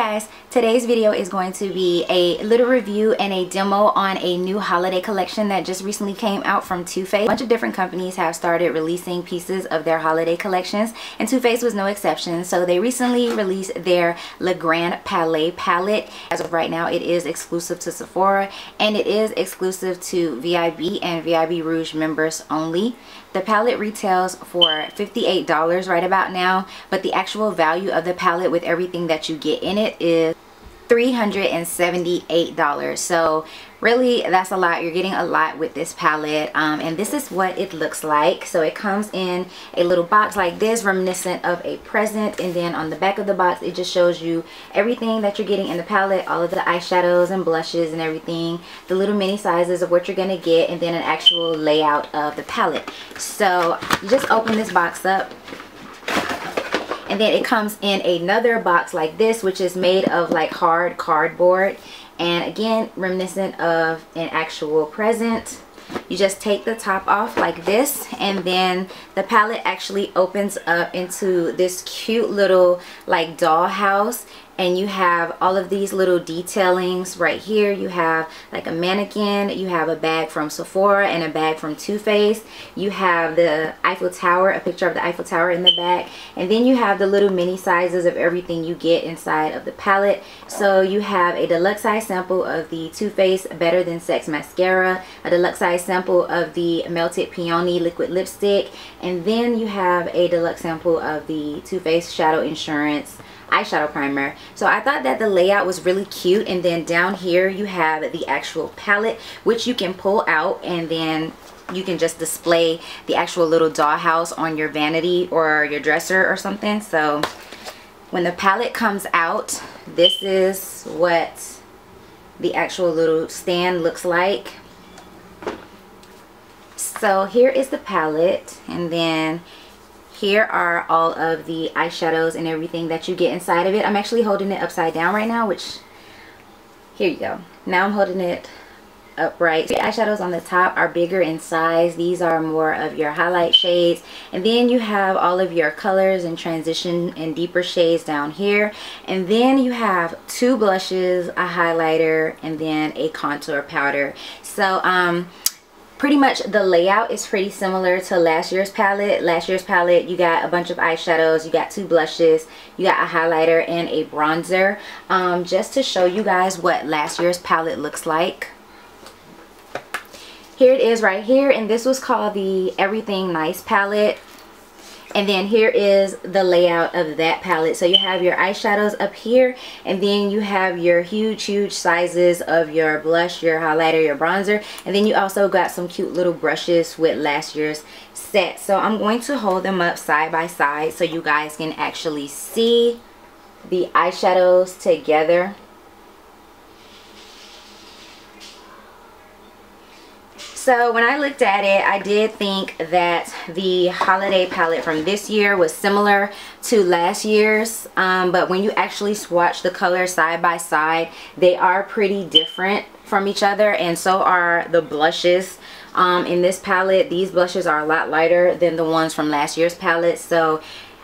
guys, today's video is going to be a little review and a demo on a new holiday collection that just recently came out from Too Faced. A bunch of different companies have started releasing pieces of their holiday collections, and Too Faced was no exception. So they recently released their Grande Palais palette. As of right now, it is exclusive to Sephora and it is exclusive to VIB and VIB Rouge members only. The palette retails for $58 right about now, but the actual value of the palette with everything that you get in it is $378. So really, that's a lot. You're getting a lot with this palette, and this is what it looks like. So it comes in a little box like this, reminiscent of a present, and then on the back of the box it just shows you everything that you're getting in the palette, all of the eyeshadows and blushes and everything, the little mini sizes of what you're gonna get, and then an actual layout of the palette. So you just open this box up, and then it comes in another box like this, which is made of like hard cardboard, and again reminiscent of an actual present. You just take the top off like this, and then the palette actually opens up into this cute little like dollhouse, and you have all of these little detailings right here. You have like a mannequin, you have a bag from Sephora and a bag from Too Faced, you have the Eiffel Tower, a picture of the Eiffel Tower in the back, and then you have the little mini sizes of everything you get inside of the palette. So you have a deluxe size sample of the Too Faced Better Than Sex mascara, a deluxe size sample of the Melted Peony liquid lipstick, and then you have a deluxe sample of the Too Faced Shadow Insurance eyeshadow primer. So I thought that the layout was really cute, and then down here you have the actual palette, which you can pull out, and then you can just display the actual little dollhouse on your vanity or your dresser or something. So when the palette comes out, this is what the actual little stand looks like. So here is the palette, and then here are all of the eyeshadows and everything that you get inside of it. I'm actually holding it upside down right now, which, here you go. Now I'm holding it upright. The eyeshadows on the top are bigger in size. These are more of your highlight shades. And then you have all of your colors and transition and deeper shades down here. And then you have two blushes, a highlighter, and then a contour powder. So, pretty much the layout is pretty similar to last year's palette. Last year's palette, you got a bunch of eyeshadows, you got two blushes, you got a highlighter and a bronzer. Just to show you guys what last year's palette looks like. Here it is right here, and this was called the Everything Nice palette. And then here is the layout of that palette. So you have your eyeshadows up here, and then you have your huge sizes of your blush, your highlighter, your bronzer, and then you also got some cute little brushes with last year's set. So I'm going to hold them up side by side so you guys can actually see the eyeshadows together. So when I looked at it, I did think that the holiday palette from this year was similar to last year's, but when you actually swatch the colors side by side, they are pretty different from each other, and so are the blushes. In this palette, these blushes are a lot lighter than the ones from last year's palette. So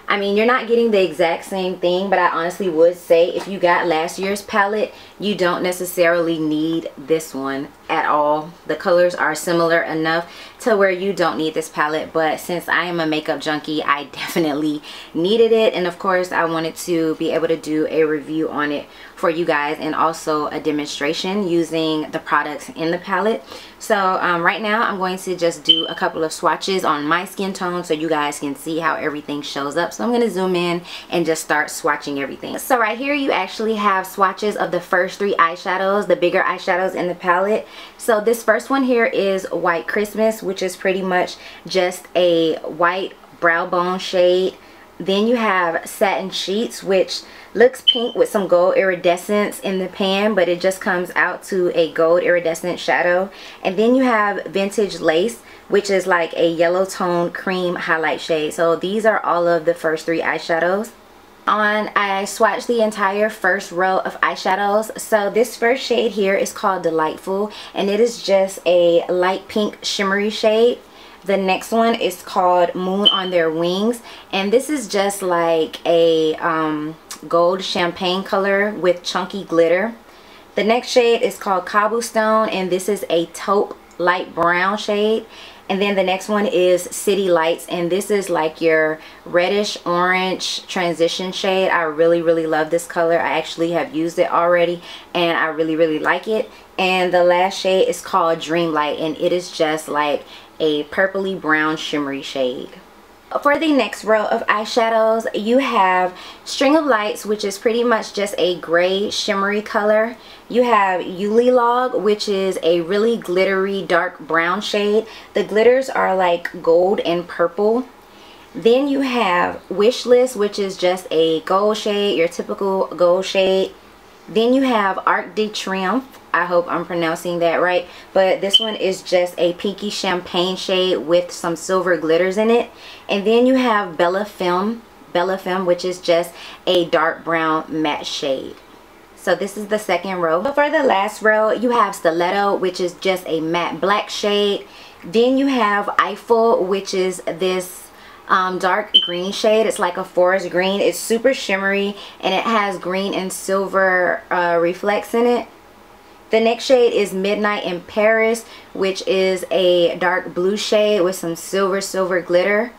I mean, you're not getting the exact same thing, but I honestly would say if you got last year's palette, you don't necessarily need this one at all. The colors are similar enough to where you don't need this palette, but since I am a makeup junkie, I definitely needed it, and of course I wanted to be able to do a review on it for you guys, and also a demonstration using the products in the palette. So right now I'm going to just do a couple of swatches on my skin tone so you guys can see how everything shows up. So I'm going to zoom in and just start swatching everything. So right here you actually have swatches of the first three eyeshadows, the bigger eyeshadows in the palette. So this first one here is White Christmas, which is pretty much just a white brow bone shade. Then you have Satin Sheets, which looks pink with some gold iridescence in the pan, but it just comes out to a gold iridescent shadow. And then you have Vintage Lace, which is like a yellow tone cream highlight shade. So these are all of the first three eyeshadows. I swatched the entire first row of eyeshadows. So this first shade here is called Delightful, and it is just a light pink shimmery shade. The next one is called Moon on Their Wings, and this is just like a gold champagne color with chunky glitter. The next shade is called Cobblestone, and this is a taupe light brown shade. And then the next one is City Lights, and this is like your reddish orange transition shade. I really love this color. I actually have used it already and I really like it. And the last shade is called Dreamlight, and it is just like a purpley brown shimmery shade. For the next row of eyeshadows, you have String of Lights, which is pretty much just a gray shimmery color. You have Yuli Log, which is a really glittery dark brown shade. The glitters are like gold and purple. Then you have Wish List, which is just a gold shade, your typical gold shade. Then you have Arc de Triomphe. I hope I'm pronouncing that right, but this one is just a pinky champagne shade with some silver glitters in it. And then you have Bella Femme, which is just a dark brown matte shade. So this is the second row. So for the last row, you have Stiletto, which is just a matte black shade. Then you have Eiffel, which is this dark green shade. It's like a forest green. It's super shimmery and it has green and silver reflex in it. The next shade is Midnight in Paris, which is a dark blue shade with some silver glitter.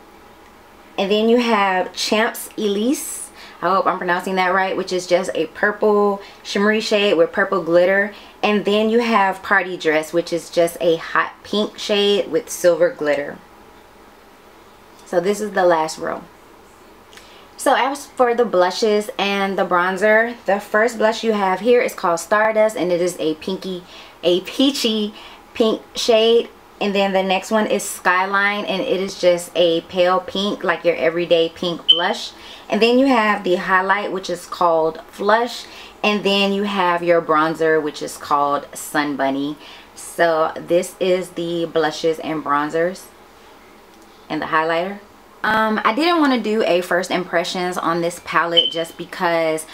And then you have Champs Elise, I hope I'm pronouncing that right, which is just a purple shimmery shade with purple glitter. And then you have Party Dress, which is just a hot pink shade with silver glitter. So this is the last row. So as for the blushes and the bronzer, the first blush you have here is called Stardust, and it is a peachy pink shade. And then the next one is Skyline, and it is just a pale pink, like your everyday pink blush. And then you have the highlight, which is called Flush. And then you have your bronzer, which is called Sun Bunny. So this is the blushes and bronzers and the highlighter. I didn't want to do a first impressions on this palette just because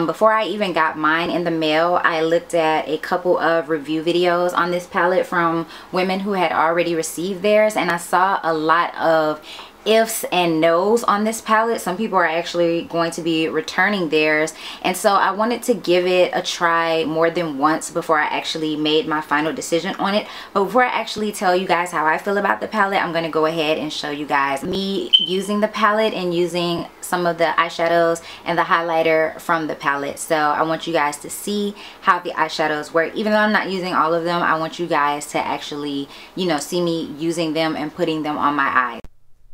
before I even got mine in the mail, I looked at a couple of review videos on this palette from women who had already received theirs, and I saw a lot of ifs and nos on this palette. Some people are actually going to be returning theirs, and so I wanted to give it a try more than once before I actually made my final decision on it. But before I actually tell you guys how I feel about the palette, I'm going to go ahead and show you guys me using the palette and using some of the eyeshadows and the highlighter from the palette. So I want you guys to see how the eyeshadows work. Even though I'm not using all of them, I want you guys to actually, you know, see me using them and putting them on my eyes.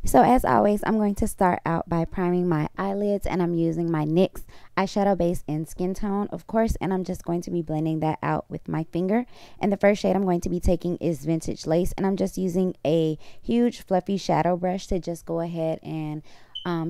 So as always, I'm going to start out by priming my eyelids, and I'm using my NYX eyeshadow base in Skin Tone, of course, and I'm just going to be blending that out with my finger. And the first shade I'm going to be taking is Vintage Lace, and I'm just using a huge fluffy shadow brush to just go ahead and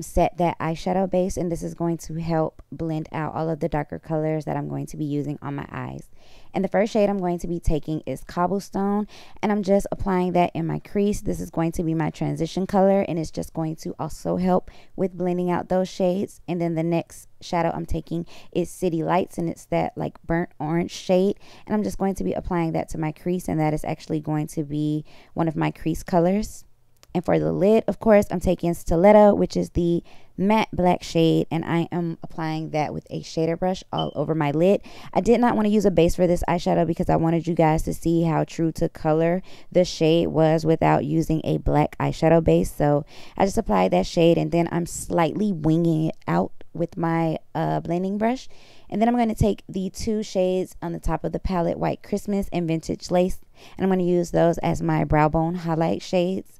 set that eyeshadow base, and this is going to help blend out all of the darker colors that I'm going to be using on my eyes. And the first shade I'm going to be taking is Cobblestone, and I'm just applying that in my crease. This is going to be my transition color, and it's just going to also help with blending out those shades. And then the next shadow I'm taking is City Lights, and it's that like burnt orange shade, and I'm just going to be applying that to my crease, and that is actually going to be one of my crease colors. And for the lid, of course, I'm taking Stiletto, which is the matte black shade, and I am applying that with a shader brush all over my lid. I did not want to use a base for this eyeshadow because I wanted you guys to see how true to color the shade was without using a black eyeshadow base. So I just applied that shade, and then I'm slightly winging it out with my blending brush. And then I'm going to take the two shades on the top of the palette, White Christmas and Vintage Lace, and I'm going to use those as my brow bone highlight shades.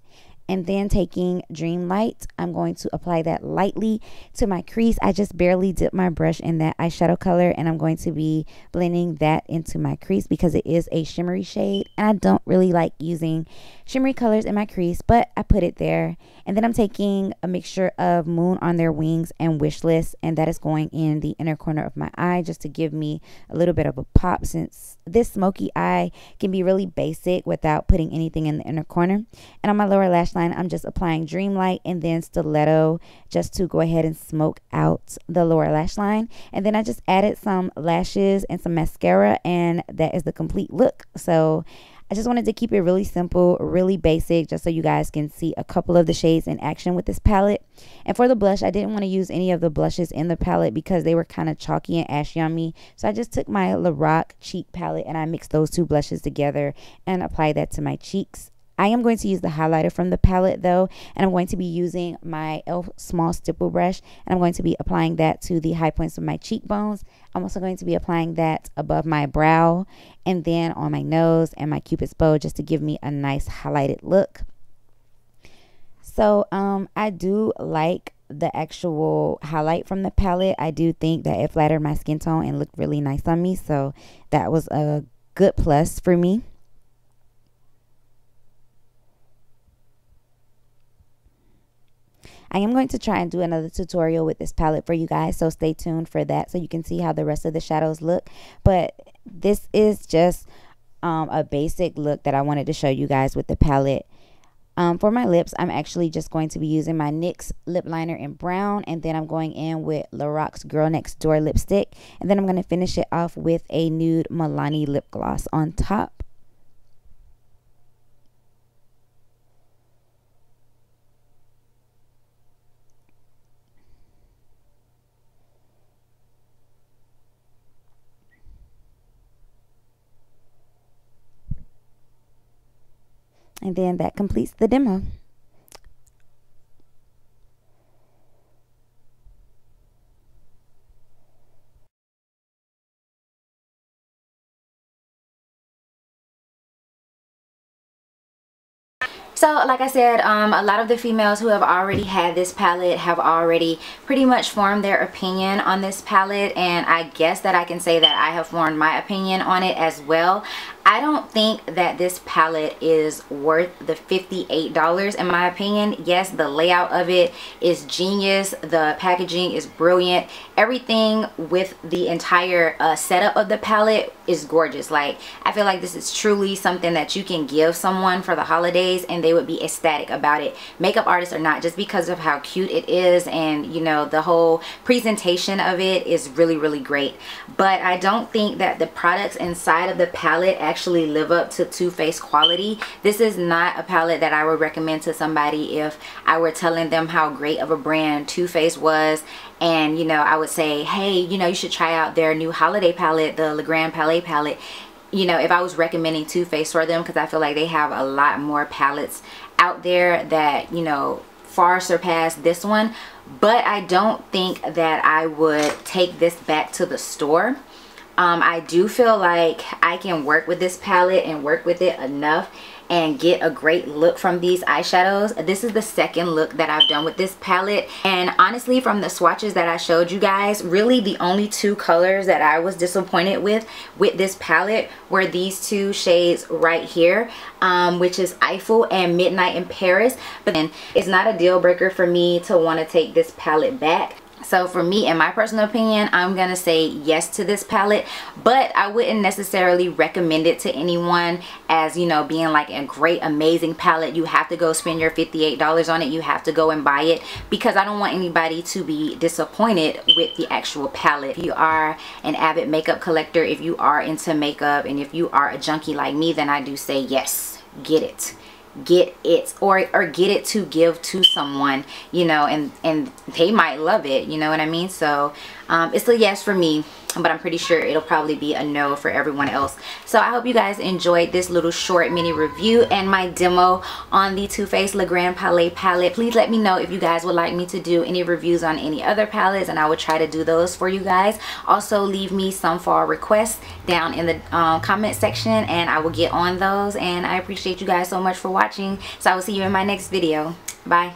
And then taking Dreamlight, I'm going to apply that lightly to my crease. I just barely dip my brush in that eyeshadow color, and I'm going to be blending that into my crease because it is a shimmery shade, and I don't really like using shimmery colors in my crease, but I put it there. And then I'm taking a mixture of Moon on Their Wings and Wish List, and that is going in the inner corner of my eye just to give me a little bit of a pop, since this smoky eye can be really basic without putting anything in the inner corner. And on my lower lash line, I'm just applying Dreamlight and then Stiletto just to go ahead and smoke out the lower lash line. And then I just added some lashes and some mascara, and that is the complete look. So I just wanted to keep it really simple, really basic, just so you guys can see a couple of the shades in action with this palette. And for the blush, I didn't want to use any of the blushes in the palette because they were kind of chalky and ashy on me. So I just took my Lorac cheek palette and I mixed those two blushes together and applied that to my cheeks. I am going to use the highlighter from the palette though, and I'm going to be using my e.l.f. small stipple brush, and I'm going to be applying that to the high points of my cheekbones. I'm also going to be applying that above my brow and then on my nose and my cupid's bow, just to give me a nice highlighted look. So I do like the actual highlight from the palette. I do think that it flattered my skin tone and looked really nice on me, so that was a good plus for me. I am going to try and do another tutorial with this palette for you guys, so stay tuned for that so you can see how the rest of the shadows look. But this is just a basic look that I wanted to show you guys with the palette. For my lips, I'm actually just going to be using my NYX lip liner in brown, and then I'm going in with Lorac's Girl Next Door lipstick, and then I'm going to finish it off with a nude Milani lip gloss on top. And then that completes the demo. So like I said, a lot of the females who have already had this palette have already pretty much formed their opinion on this palette, and I guess that I can say that I have formed my opinion on it as well. I don't think that this palette is worth the $58 in my opinion. Yes, the layout of it is genius. The packaging is brilliant. Everything with the entire setup of the palette is gorgeous. Like, I feel like this is truly something that you can give someone for the holidays and they would be ecstatic about it, makeup artists or not, just because of how cute it is, and you know, the whole presentation of it is really, really great. But I don't think that the products inside of the palette actually live up to Too Faced quality. This is not a palette that I would recommend to somebody if I were telling them how great of a brand Too Faced was, and you know, I would say, hey, you know, you should try out their new holiday palette, the Grande Palais palette. You know, if I was recommending Too Faced for them, because I feel like they have a lot more palettes out there that, you know, far surpass this one. But I don't think that I would take this back to the store. I do feel like I can work with this palette and work with it enough and get a great look from these eyeshadows. This is the second look that I've done with this palette, and honestly, from the swatches that I showed you guys, really the only two colors that I was disappointed with this palette were these two shades right here, which is Eiffel and Midnight in Paris. But then it's not a deal breaker for me to want to take this palette back. So for me, in my personal opinion, I'm gonna say yes to this palette, but I wouldn't necessarily recommend it to anyone as, you know, being like a great, amazing palette. You have to go spend your $58 on it. You have to go and buy it, because I don't want anybody to be disappointed with the actual palette. If you are an avid makeup collector, if you are into makeup, and if you are a junkie like me, then I do say yes, get it. Get it, or get it to give to someone, you know, and they might love it, you know what I mean? So it's a yes for me, but I'm pretty sure it'll probably be a no for everyone else. So I hope you guys enjoyed this little short mini review and my demo on the Too Faced Le Grande Palais palette. Please let me know if you guys would like me to do any reviews on any other palettes, and I would try to do those for you guys. Also, leave me some fall requests down in the comment section, and I will get on those. And I appreciate you guys so much for watching. So I will see you in my next video. Bye.